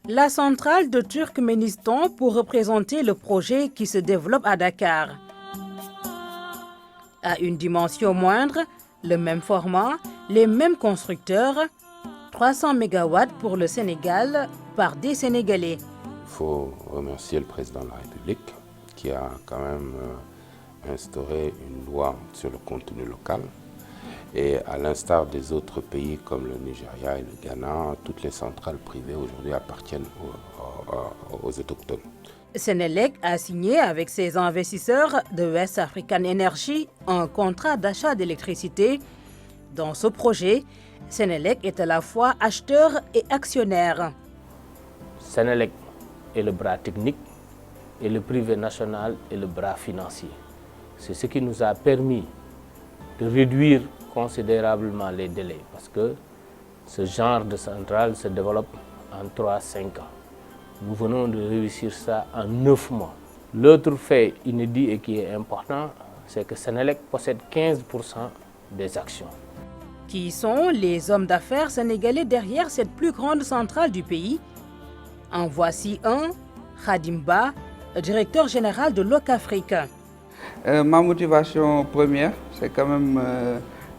La centrale de Turkménistan pour représenter le projet qui se développe à Dakar. À une dimension moindre, le même format, les mêmes constructeurs, 300 MW pour le Sénégal par des Sénégalais. Il faut remercier le président de la République qui a quand même instauré une loi sur le contenu local. Et à l'instar des autres pays comme le Nigeria et le Ghana, toutes les centrales privées aujourd'hui appartiennent aux autochtones. Senelec a signé avec ses investisseurs de West African Energy un contrat d'achat d'électricité. Dans ce projet, Senelec est à la fois acheteur et actionnaire. Senelec est le bras technique et le privé national est le bras financier. C'est ce qui nous a permis de réduire considérablement les délais parce que ce genre de centrale se développe en 3-5 ans. Nous venons de réussir ça en 9 mois. L'autre fait inédit et qui est important, c'est que Senelec possède 15% des actions. Qui sont les hommes d'affaires sénégalais derrière cette plus grande centrale du pays? En voici un, Khadim Ba, directeur général de Locafrique. Ma motivation première, c'est quand même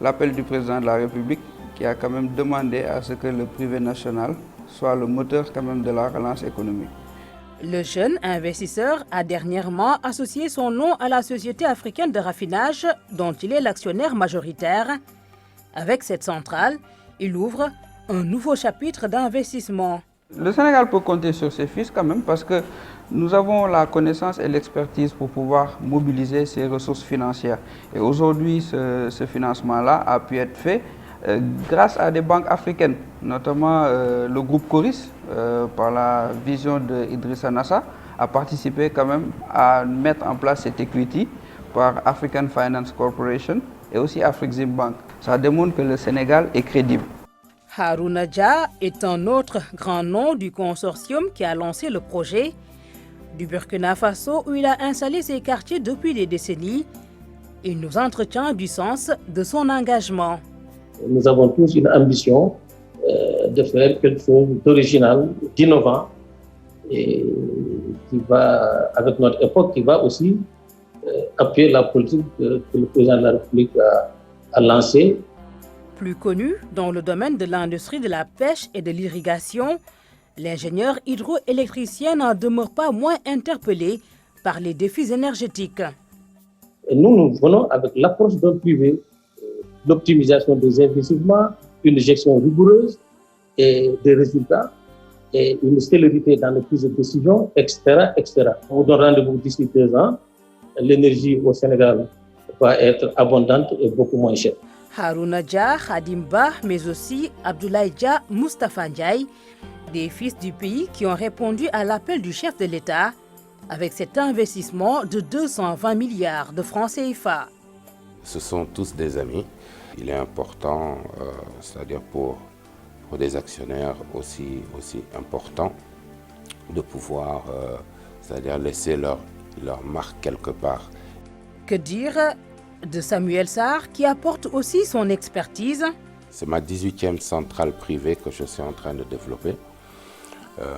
l'appel du président de la République qui a quand même demandé à ce que le privé national soit le moteur quand même de la relance économique. Le jeune investisseur a dernièrement associé son nom à la Société africaine de raffinage dont il est l'actionnaire majoritaire. Avec cette centrale, il ouvre un nouveau chapitre d'investissement. Le Sénégal peut compter sur ses fils quand même parce que nous avons la connaissance et l'expertise pour pouvoir mobiliser ces ressources financières. Et aujourd'hui, ce financement-là a pu être fait grâce à des banques africaines, notamment le groupe Coris, par la vision d'Idrissa Nassa, a participé quand même à mettre en place cette equity par African Finance Corporation et aussi Afrexim Bank. Ça démontre que le Sénégal est crédible. Harouna Dia est un autre grand nom du consortium qui a lancé le projet. Du Burkina Faso où il a installé ses quartiers depuis des décennies, il nous entretient du sens de son engagement. Nous avons tous une ambition de faire quelque chose d'original, d'innovant et qui va, avec notre époque, qui va aussi appuyer la politique que le président de la République a lancée. Plus connu dans le domaine de l'industrie de la pêche et de l'irrigation, l'ingénieur hydroélectricien n'en demeure pas moins interpellé par les défis énergétiques. Et nous venons avec l'approche d'un privé, l'optimisation des investissements, une gestion rigoureuse et des résultats et une célérité dans les prises de décision, etc., etc. On vous donne rendez-vous d'ici 2 ans. L'énergie au Sénégal va être abondante et beaucoup moins chère. Harouna Dia, Khadim Ba, mais aussi Abdoulaye Dia, Moustapha Ndiaye, des fils du pays qui ont répondu à l'appel du chef de l'État avec cet investissement de 220 milliards de francs CFA. Ce sont tous des amis. Il est important, c'est-à-dire pour des actionnaires aussi importants, de pouvoir c'est-à-dire laisser leur marque quelque part. Que dire de Samuel Sarr qui apporte aussi son expertise? C'est ma 18e centrale privée que je suis en train de développer.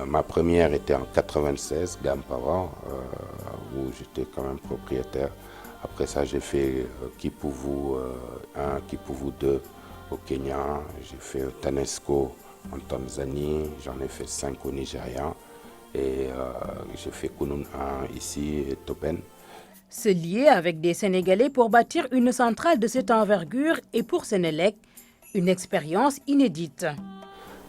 Ma première était en 96, Gampawa, où j'étais quand même propriétaire. Après ça, j'ai fait Kipuvu 1, Kipuvu 2 au Kenya. J'ai fait Tanesco en Tanzanie. J'en ai fait 5 au Nigeria. Et j'ai fait Kunun 1 ici et Topen. Se lier avec des Sénégalais pour bâtir une centrale de cette envergure est pour Senelec une expérience inédite.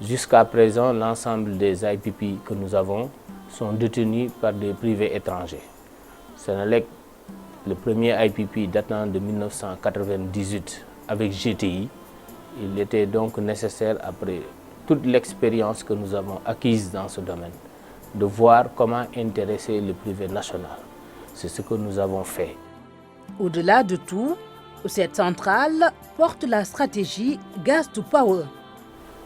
Jusqu'à présent, l'ensemble des IPP que nous avons sont détenus par des privés étrangers. Senelec, le premier IPP datant de 1998 avec GTI, il était donc nécessaire, après toute l'expérience que nous avons acquise dans ce domaine, de voir comment intéresser le privé national. C'est ce que nous avons fait. Au-delà de tout, cette centrale porte la stratégie Gas to Power.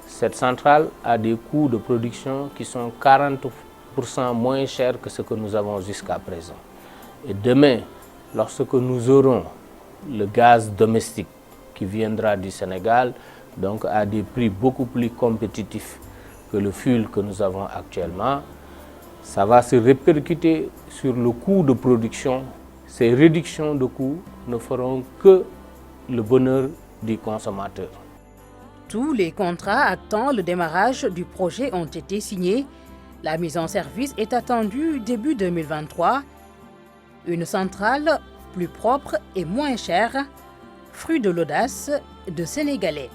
Cette centrale a des coûts de production qui sont 40% moins chers que ce que nous avons jusqu'à présent. Et demain, lorsque nous aurons le gaz domestique qui viendra du Sénégal, donc à des prix beaucoup plus compétitifs que le fuel que nous avons actuellement, ça va se répercuter sur le coût de production. Ces réductions de coûts ne feront que le bonheur du consommateur. Tous les contrats actant le démarrage du projet ont été signés. La mise en service est attendue début 2023. Une centrale plus propre et moins chère, fruit de l'audace de Sénégalais.